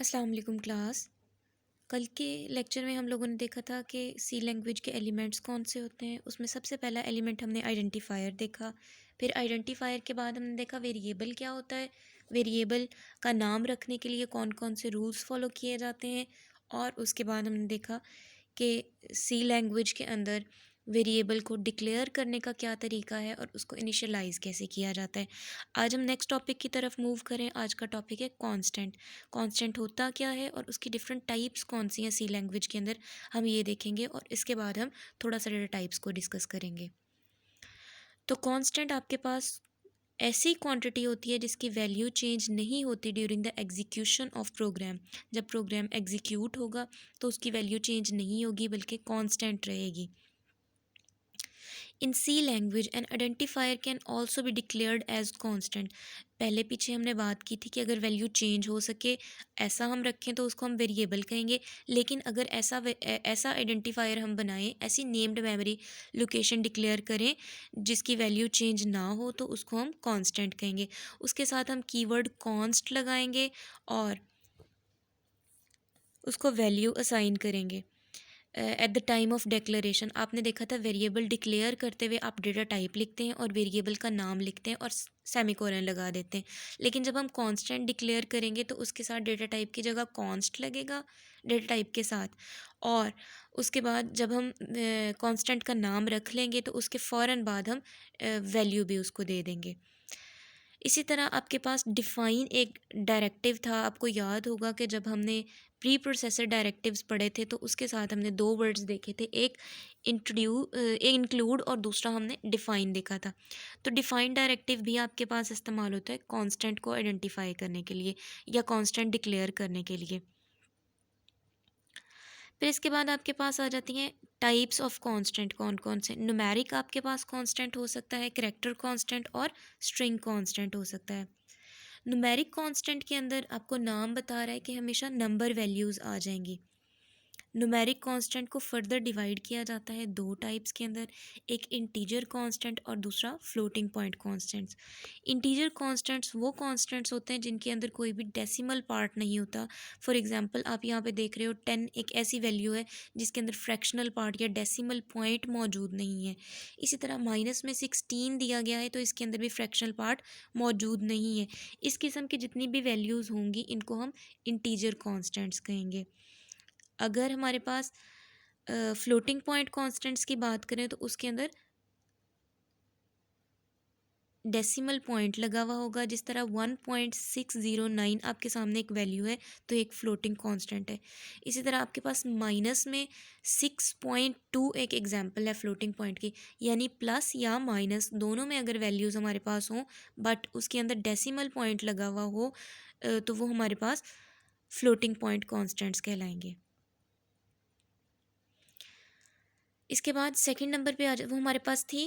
अस्सलाम वालेकुम क्लास। कल के लेक्चर में हम लोगों ने देखा था कि सी लैंग्वेज के एलिमेंट्स कौन से होते हैं। उसमें सबसे पहला एलिमेंट हमने आइडेंटिफायर देखा। फिर आइडेंटिफायर के बाद हमने देखा वेरिएबल क्या होता है, वेरिएबल का नाम रखने के लिए कौन कौन से रूल्स फॉलो किए जाते हैं। और उसके बाद हमने देखा कि सी लैंग्वेज के अंदर वेरिएबल को डिक्लेयर करने का क्या तरीका है और उसको इनिशियलाइज कैसे किया जाता है। आज हम नेक्स्ट टॉपिक की तरफ मूव करें। आज का टॉपिक है कांस्टेंट। कांस्टेंट होता क्या है और उसकी डिफरेंट टाइप्स कौन सी हैं सी लैंग्वेज के अंदर, हम ये देखेंगे और इसके बाद हम थोड़ा सा डेटा टाइप्स को डिस्कस करेंगे। तो कांस्टेंट आपके पास ऐसी क्वांटिटी होती है जिसकी वैल्यू चेंज नहीं होती during the execution of program. जब प्रोग्राम एग्जीक्यूट होगा तो उसकी वैल्यू चेंज नहीं होगी बल्कि कांस्टेंट रहेगी। In C language an identifier can also be declared as constant. पहले पीछे हमने बात की थी कि अगर वैल्यू चेंज हो सके ऐसा हम रखें तो उसको हम वेरिएबल कहेंगे, लेकिन अगर ऐसा आइडेंटिफायर हम बनाएं, ऐसी नेम्ड मेमोरी लोकेशन डिक्लेयर करें जिसकी वैल्यू चेंज ना हो तो उसको हम कांस्टेंट कहेंगे। उसके साथ हम कीवर्ड कॉन्स्ट लगाएंगे और उसको वैल्यू असाइन करेंगे। At the time of declaration आपने देखा था वेरिएबल डिक्लेयर करते हुए आप डेटा टाइप लिखते हैं और वेरिएबल का नाम लिखते हैं और सेमीकोलन लगा देते हैं, लेकिन जब हम कांस्टेंट डिक्लेयर करेंगे तो उसके साथ डेटा टाइप की जगह कॉन्स्ट लगेगा डेटा टाइप के साथ। और उसके बाद जब हम कांस्टेंट का नाम रख लेंगे तो उसके फ़ौरन बाद हम वैल्यू भी उसको दे देंगे। इसी तरह आपके पास डिफ़ाइन एक डायरेक्टिव था। आपको याद होगा कि जब हमने प्री प्रोसेसर डायरेक्टिव्स पढ़े थे तो उसके साथ हमने दो वर्ड्स देखे थे, एक इंक्लूड और दूसरा हमने डिफ़ाइन देखा था। तो डिफ़ाइन डायरेक्टिव भी आपके पास इस्तेमाल होता है कांस्टेंट को आइडेंटिफाई करने के लिए या कांस्टेंट डिक्लेयर करने के लिए। फिर इसके बाद आपके पास आ जाती हैं टाइप्स ऑफ कांस्टेंट। कौन कौन से? न्यूमेरिक आपके पास कांस्टेंट हो सकता है, कैरेक्टर कांस्टेंट और स्ट्रिंग कांस्टेंट हो सकता है। न्यूमेरिक कांस्टेंट के अंदर आपको नाम बता रहा है कि हमेशा नंबर वैल्यूज़ आ जाएंगी। न्यूमेरिक कांस्टेंट को फर्दर डिवाइड किया जाता है दो टाइप्स के अंदर, एक इंटीजर कांस्टेंट और दूसरा floating point constants. Integer constants वो कांस्टेंट्स होते हैं जिनके अंदर कोई भी डेसिमल पार्ट नहीं होता। फॉर एग्जांपल आप यहाँ पे देख रहे हो 10 एक ऐसी वैल्यू है जिसके अंदर फ्रैक्शनल पार्ट या डेसिमल पॉइंट मौजूद नहीं है। इसी तरह माइनस में 16 दिया गया है तो इसके अंदर भी फ्रैक्शनल पार्ट मौजूद नहीं है। इस किस्म की जितनी भी वैल्यूज़ होंगी इनको हम इंटीजर कांस्टेंट्स कहेंगे। अगर हमारे पास फ्लोटिंग पॉइंट कांस्टेंट्स की बात करें तो उसके अंदर डेसिमल पॉइंट लगा हुआ होगा। जिस तरह 1.609 आपके सामने एक वैल्यू है तो एक फ्लोटिंग कांस्टेंट है। इसी तरह आपके पास माइनस में 6.2 एक एग्जांपल है फ्लोटिंग पॉइंट की, यानी प्लस या माइनस दोनों में अगर वैल्यूज़ हमारे पास हों बट उसके अंदर डेसिमल पॉइंट लगा हुआ हो तो वो हमारे पास फ्लोटिंग पॉइंट कांस्टेंट्स कहलाएंगे। इसके बाद सेकंड नंबर पे वो हमारे पास थी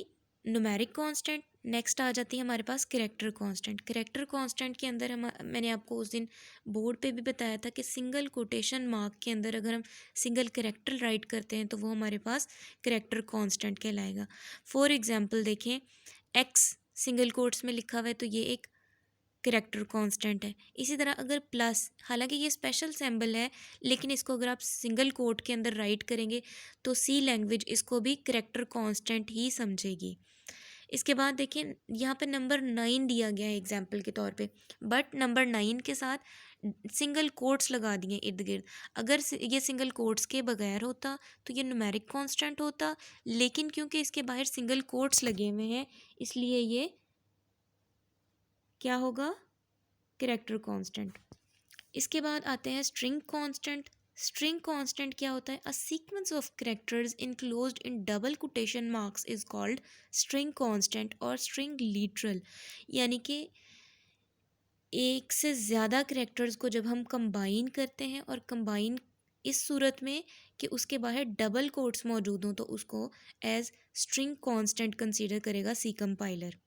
न्यूमेरिक कांस्टेंट। नेक्स्ट आ जाती है हमारे पास कैरेक्टर कांस्टेंट। कैरेक्टर कांस्टेंट के अंदर मैंने आपको उस दिन बोर्ड पे भी बताया था कि सिंगल कोटेशन मार्क के अंदर अगर हम सिंगल कैरेक्टर राइट करते हैं तो वो हमारे पास कैरेक्टर कांस्टेंट कहलाएगा। फॉर एग्जांपल देखें, एक्स सिंगल कोट्स में लिखा हुआ है तो ये एक करैक्टर कांस्टेंट है। इसी तरह अगर प्लस, हालांकि ये स्पेशल सिंबल है लेकिन इसको अगर आप सिंगल कोट के अंदर राइट करेंगे तो सी लैंग्वेज इसको भी करैक्टर कांस्टेंट ही समझेगी। इसके बाद देखिए यहाँ पे नंबर 9 दिया गया है एग्जाम्पल के तौर पे, बट नंबर 9 के साथ सिंगल कोट्स लगा दिए इर्द गिर्द। अगर ये सिंगल कोट्स के बगैर होता तो ये न्यूमेरिक कांस्टेंट होता, लेकिन क्योंकि इसके बाहर सिंगल कोट्स लगे हुए हैं इसलिए ये क्या होगा? Character constant. इसके बाद आते हैं स्ट्रिंग कांस्टेंट। स्ट्रिंग कांस्टेंट क्या होता है? A sequence of characters enclosed in double quotation marks is called string constant और स्ट्रिंग लिटरल। यानी कि एक से ज़्यादा कैरेक्टर्स को जब हम कंबाइन करते हैं और कंबाइन इस सूरत में कि उसके बाहर डबल कोट्स मौजूद हों तो उसको एज स्ट्रिंग कांस्टेंट कंसीडर करेगा C compiler.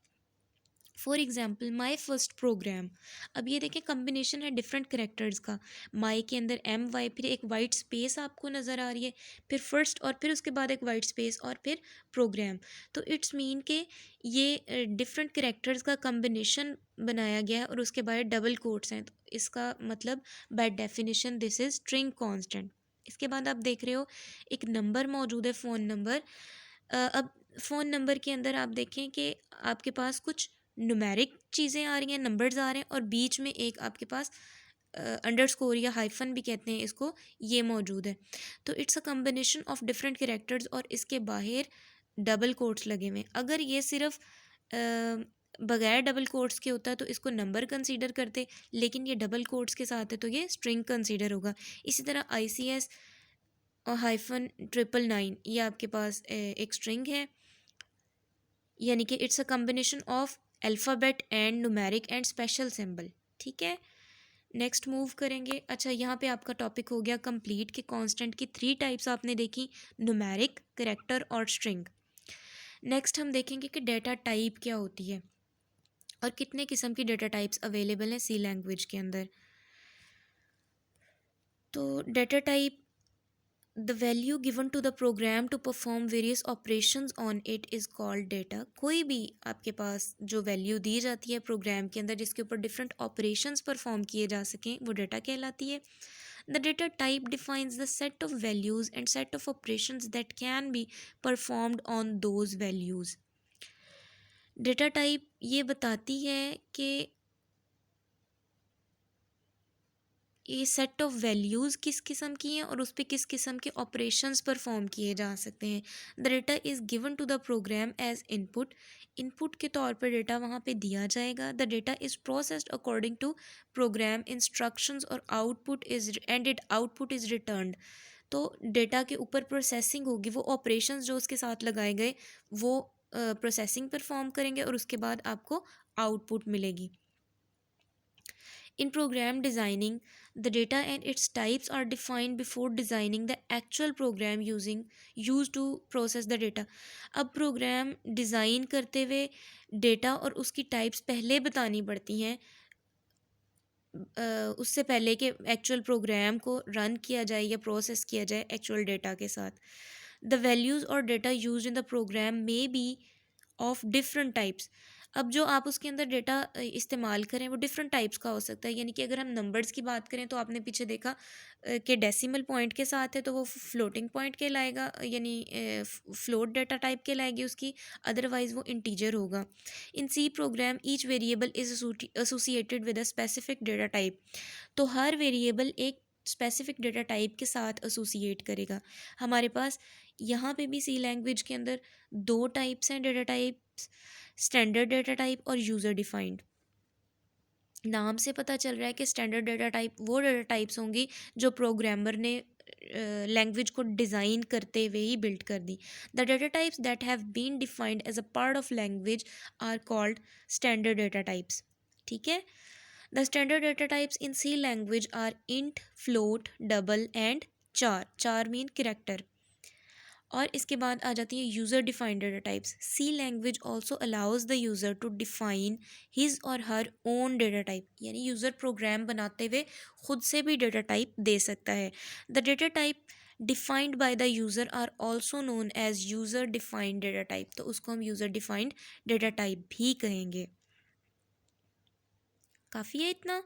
For example my first program, अब ये देखें कम्बिनेशन है डिफरेंट करेक्टर्स का। माई के अंदर एम वाई, फिर एक वाइट स्पेस आपको नज़र आ रही है, फिर फर्स्ट और फिर उसके बाद एक वाइट स्पेस और फिर प्रोग्राम। तो इट्स मीन के ये डिफरेंट करेक्टर्स का कम्बिनेशन बनाया गया है और उसके बाद डबल कोट्स हैं, तो इसका मतलब by definition this is string constant. इसके बाद आप देख रहे हो एक नंबर मौजूद है, फ़ोन नंबर। अब फ़ोन नंबर के अंदर आप देखें कि आपके पास कुछ न्यूमेरिक चीज़ें आ रही हैं, नंबर्स आ रहे हैं, और बीच में एक आपके पास अंडरस्कोर या हाइफन भी कहते हैं इसको, ये मौजूद है। तो it's a combination of different characters और इसके बाहर डबल कोट्स लगे हुए हैं। अगर ये सिर्फ बगैर डबल कोट्स के होता है तो इसको नंबर कंसीडर करते, लेकिन ये डबल कोट्स के साथ है तो ये स्ट्रिंग कंसीडर होगा। इसी तरह ICS और हाइफन 999 ये आपके पास एक स्ट्रिंग है, यानी कि it's a combination of alphabet and numeric and special symbol. ठीक है, नेक्स्ट मूव करेंगे। अच्छा, यहाँ पे आपका टॉपिक हो गया कंप्लीट कि कांस्टेंट की 3 टाइप्स आपने देखी, न्यूमेरिक, करैक्टर और स्ट्रिंग। नेक्स्ट हम देखेंगे कि डेटा टाइप क्या होती है और कितने किस्म की डेटा टाइप्स अवेलेबल हैं सी लैंग्वेज के अंदर। तो data type, the value given to the program to perform various operations on it is called data। कोई भी आपके पास जो वैल्यू दी जाती है प्रोग्राम के अंदर जिसके ऊपर डिफरेंट ऑपरेशंस परफॉर्म किए जा सकें, वो डेटा कहलाती है। The data type defines the set of values and set of operations that can be performed on those values। Data type ये बताती है कि ये सेट ऑफ वैल्यूज़ किस किस्म की हैं और उस पर किस किस्म के ऑपरेशंस परफॉर्म किए जा सकते हैं। The data is given to the program as input, input के तौर पर डेटा वहाँ पे दिया जाएगा। The data is processed according to program instructions और output is and it output is returned. तो डेटा के ऊपर प्रोसेसिंग होगी, वो ऑपरेशंस जो उसके साथ लगाए गए वो प्रोसेसिंग परफॉर्म करेंगे और उसके बाद आपको आउटपुट मिलेगी। In program designing, the data and its types are defined before designing the actual program used to process the data। अब प्रोग्राम डिज़ाइन करते हुए डेटा और उसकी टाइप्स पहले बतानी पड़ती हैं, उससे पहले कि एक्चुअल प्रोग्राम को रन किया जाए या प्रोसेस किया जाए एक्चुअल डेटा के साथ। द वैल्यूज़ और data use in the program में बी ऑफ डिफरेंट टाइप्स। अब जो आप उसके अंदर डेटा इस्तेमाल करें वो डिफरेंट टाइप्स का हो सकता है, यानी कि अगर हम नंबर्स की बात करें तो आपने पीछे देखा कि डेसिमल पॉइंट के साथ है तो वो फ्लोटिंग पॉइंट कहलाएगा, यानी फ्लोट डेटा टाइप कहलाएगी उसकी, अदरवाइज़ वो इंटीजर होगा। In C program each variable is associated with a specific data type. तो हर वेरिएबल एक स्पेसिफिक डेटा टाइप के साथ एसोसिएट करेगा। हमारे पास यहाँ पे भी सी लैंग्वेज के अंदर 2 टाइप्स हैं data types, standard data type और यूज़र डिफाइंड। नाम से पता चल रहा है कि स्टैंडर्ड डेटा टाइप वो डेटा टाइप्स होंगी जो प्रोग्रामर ने लैंग्वेज को डिज़ाइन करते हुए ही बिल्ड कर दी। The data types that have been defined as a part of language are called standard data types. ठीक है, the standard data types in C language are int, float, double and char. Char mean character. और इसके बाद आ जाती है user defined data types. C language also allows the user to define his or her own data type, यानी user program बनाते हुए खुद से भी डेटा टाइप दे सकता है। The data type defined by the user are also known as user defined data type. तो उसको हम यूज़र डिफाइंड डेटा टाइप भी कहेंगे। काफ़ी है इतना।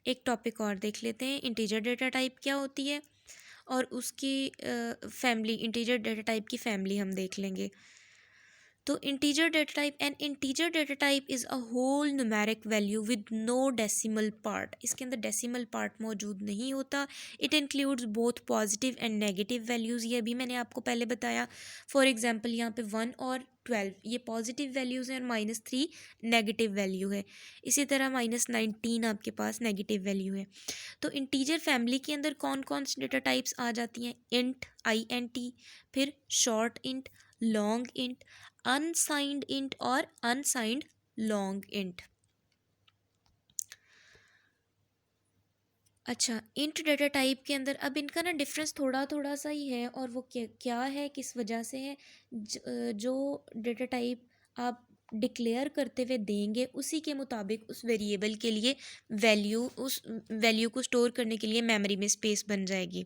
एक टॉपिक और देख लेते हैं, इंटीजर डेटा टाइप क्या होती है और उसकी फैमिली, इंटीजर डेटा टाइप की फैमिली हम देख लेंगे। तो integer data type, an integer data type is a whole numeric value with no decimal part. इसके अंदर डेसिमल पार्ट मौजूद नहीं होता। It includes both positive and negative values, ये भी मैंने आपको पहले बताया। फॉर एग्जांपल यहाँ पे 1 और 12 ये पॉजिटिव वैल्यूज़ हैं और -3 नेगेटिव वैल्यू है। इसी तरह -19 आपके पास नेगेटिव वैल्यू है। तो इंटीजर फैमिली के अंदर कौन कौन सी डेटा टाइप्स आ जाती हैं? इंट, INT, फिर short int, long int, unsigned int और अनसाइंड लॉन्ग इंट। अच्छा, इंट डेटा टाइप के अंदर अब इनका ना डिफरेंस थोड़ा थोड़ा सा ही है, और वो क्या क्या है, किस वजह से है। जो डेटा टाइप आप डिक्लेयर करते हुए देंगे, उसी के मुताबिक उस वेरिएबल के लिए वैल्यू, उस वैल्यू को स्टोर करने के लिए मेमोरी में स्पेस बन जाएगी।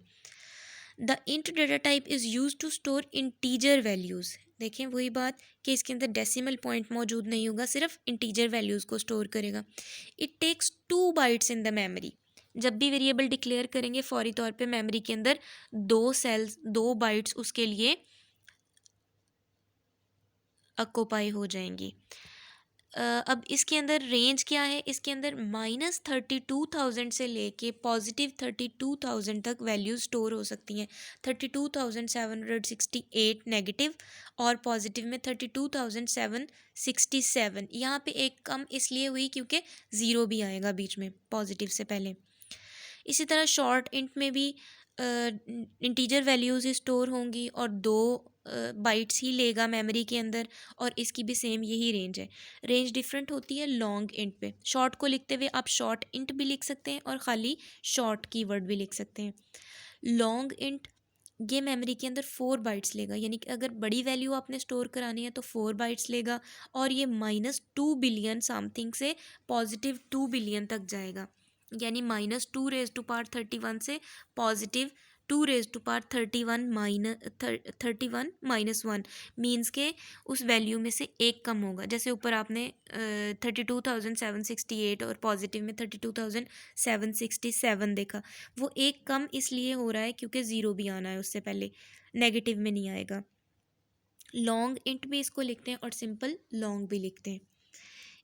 The int data type is use to store integer values. देखें वही बात कि इसके अंदर डेसिमल पॉइंट मौजूद नहीं होगा, सिर्फ इंटीजर वैल्यूज़ को स्टोर करेगा। It takes 2 bytes in the memory. जब भी वेरिएबल डिक्लेयर करेंगे फौरी तौर पे मेमोरी के अंदर 2 बाइट्स उसके लिए ऑक्यूपाई हो जाएंगी। अब इसके अंदर रेंज क्या है, इसके अंदर -32,000 से लेके +32,000 तक वैल्यूज स्टोर हो सकती हैं। 32,768 नेगेटिव और पॉजिटिव में 32,767। यहाँ पे एक कम इसलिए हुई क्योंकि ज़ीरो भी आएगा बीच में पॉजिटिव से पहले। इसी तरह शॉर्ट इंट में भी इंटीजर वैल्यूज़ स्टोर होंगी और 2 बाइट्स ही लेगा मेमोरी के अंदर, और इसकी भी सेम यही रेंज है। रेंज डिफरेंट होती है लॉन्ग इंट पे। शॉर्ट को लिखते हुए आप शॉर्ट इंट भी लिख सकते हैं और ख़ाली शॉर्ट कीवर्ड भी लिख सकते हैं। लॉन्ग इंट ये मेमोरी के अंदर 4 बाइट्स लेगा, यानी कि अगर बड़ी वैल्यू आपने स्टोर करानी है तो 4 बाइट्स लेगा, और ये -2 बिलियन समथिंग से +2 बिलियन तक जाएगा। यानी -2^31 से +2^31 मीन्स के उस वैल्यू में से एक कम होगा। जैसे ऊपर आपने 32,768 और पॉजिटिव में 32,767 देखा, वो एक कम इसलिए हो रहा है क्योंकि ज़ीरो भी आना है उससे पहले, नेगेटिव में नहीं आएगा। लॉन्ग इंट भी इसको लिखते हैं और सिंपल लॉन्ग भी लिखते हैं।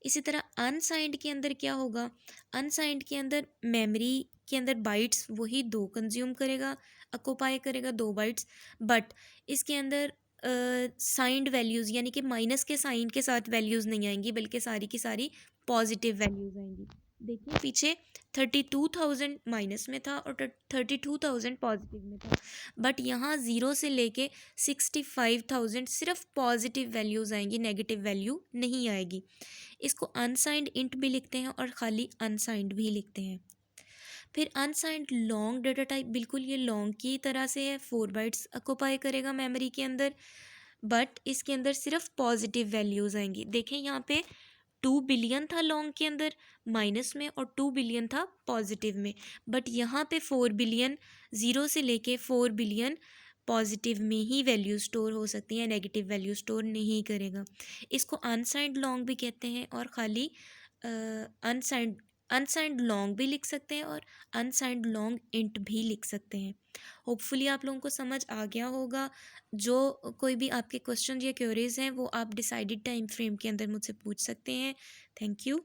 इसी तरह अनसाइंड के अंदर क्या होगा, अनसाइंड के अंदर मेमोरी के अंदर बाइट्स वही 2 कंज्यूम करेगा, ऑक्यूपाई करेगा 2 बाइट्स, बट इसके अंदर साइंड वैल्यूज़ यानी कि माइनस के साइन के साथ वैल्यूज़ नहीं आएंगी, बल्कि सारी की सारी पॉजिटिव वैल्यूज़ आएंगी। देखिए पीछे 32,000 माइनस में था और 32,000 पॉजिटिव में था, बट यहाँ 0 से लेके 65,000 सिर्फ पॉजिटिव वैल्यूज़ आएंगी, नेगेटिव वैल्यू नहीं आएगी। इसको अनसाइंड इंट भी लिखते हैं और ख़ाली अनसाइंड भी लिखते हैं। फिर अनसाइंड लॉन्ग डेटा टाइप बिल्कुल ये लॉन्ग की तरह से है, 4 बाइट्स ऑक्यूपाई करेगा मेमोरी के अंदर, बट इसके अंदर सिर्फ पॉजिटिव वैल्यूज़ आएंगी। देखें यहाँ पे 2 बिलियन था लॉन्ग के अंदर माइनस में और 2 बिलियन था पॉजिटिव में, बट यहाँ पे 4 बिलियन 0 से लेके 4 बिलियन पॉजिटिव में ही वैल्यू स्टोर हो सकती है, नेगेटिव वैल्यू स्टोर नहीं करेगा। इसको अनसाइंड लॉन्ग भी कहते हैं और ख़ाली अनसाइंड अनसाइंड लॉन्ग भी लिख सकते हैं और अनसाइंड लॉन्ग इंट भी लिख सकते हैं। होपफुली आप लोगों को समझ आ गया होगा। जो कोई भी आपके क्वेश्चन या क्वेरीज हैं वो आप डिसाइडेड टाइम फ्रेम के अंदर मुझसे पूछ सकते हैं। Thank you.